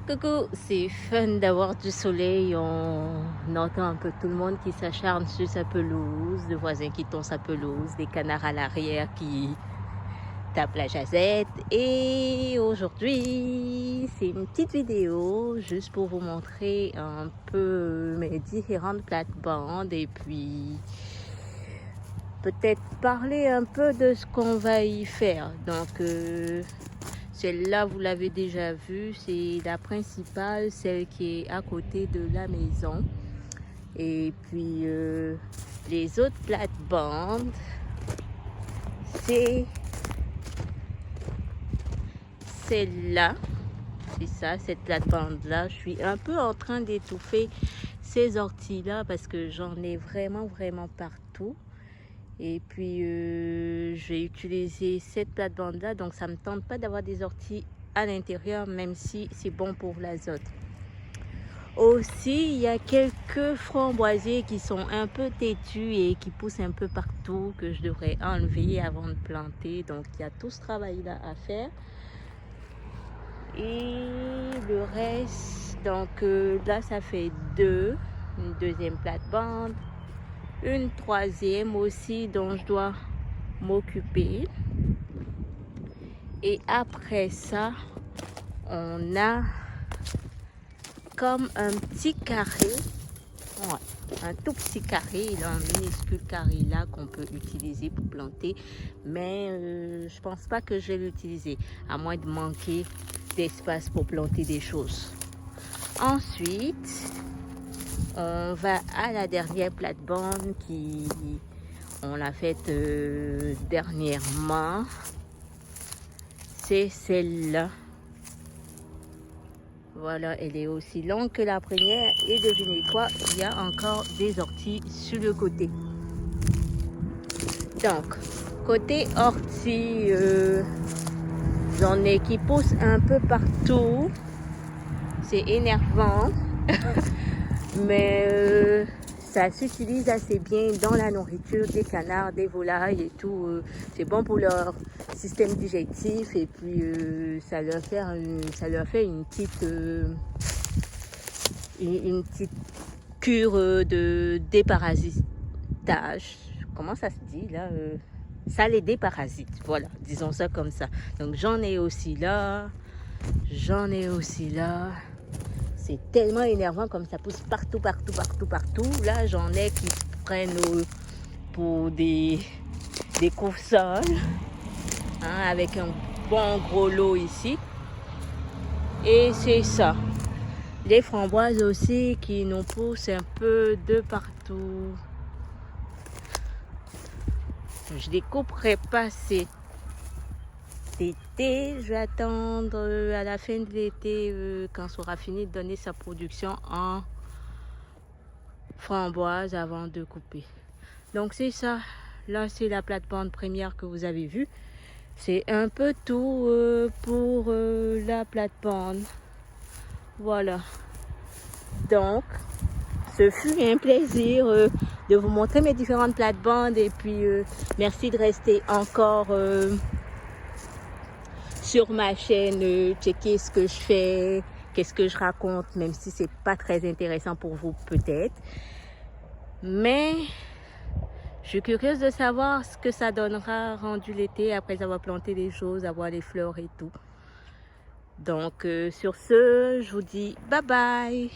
Coucou, c'est fun d'avoir du soleil. On entend un peu tout le monde qui s'acharne sur sa pelouse, le voisin qui tond sa pelouse, des canards à l'arrière qui tapent la jazette. Et aujourd'hui, c'est une petite vidéo juste pour vous montrer un peu mes différentes plates-bandes et puis peut-être parler un peu de ce qu'on va y faire. Donc, celle-là, vous l'avez déjà vue, c'est la principale, celle qui est à côté de la maison. Et puis, les autres plates-bandes, c'est celle-là. C'est ça, cette plate-bande-là. Je suis un peu en train d'étouffer ces orties-là parce que j'en ai vraiment partout. Et puis, je vais utiliser cette plate-bande-là. Donc, ça ne me tente pas d'avoir des orties à l'intérieur, même si c'est bon pour l'azote. Aussi, il y a quelques framboisiers qui sont un peu têtus et qui poussent un peu partout, que je devrais enlever avant de planter. Donc, il y a tout ce travail-là à faire. Et le reste, donc là, ça fait deux. Une deuxième plate-bande. Une troisième aussi dont je dois m'occuper. Et après ça, on a comme un petit carré, un tout petit carré, là, un minuscule carré là qu'on peut utiliser pour planter. Mais je pense pas que je vais l'utiliser, à moins de manquer d'espace pour planter des choses. Ensuite, on va à la dernière plate-bande qui... On l'a faite dernièrement. C'est celle-là. Voilà, elle est aussi longue que la première. Et devinez quoi, il y a encore des orties sur le côté. Donc, côté orties, j'en ai qui poussent un peu partout. C'est énervant. Mais... ça s'utilise assez bien dans la nourriture des canards, des volailles et tout. C'est bon pour leur système digestif et puis ça leur fait une petite cure de déparasitage. Comment ça se dit là ça les déparasite, voilà, disons ça comme ça. Donc j'en ai aussi là. C'est tellement énervant comme ça pousse partout. Là, j'en ai qui prennent pour des couves-sols, hein, avec un bon gros lot ici. Et c'est ça. Les framboises aussi qui nous poussent un peu de partout. Je les couperai pas cet été, je vais attendre à la fin de l'été quand ça aura fini de donner sa production en framboise avant de couper. Donc c'est ça, là c'est la plate-bande première que vous avez vue. C'est un peu tout pour la plate-bande. Voilà. Donc ce fut un plaisir de vous montrer mes différentes plates-bandes et puis merci de rester encore sur ma chaîne, checker ce que je fais, qu'est-ce que je raconte, même si c'est pas très intéressant pour vous peut-être. Mais je suis curieuse de savoir ce que ça donnera rendu l'été après avoir planté des choses, avoir les fleurs et tout. Donc sur ce, je vous dis bye bye.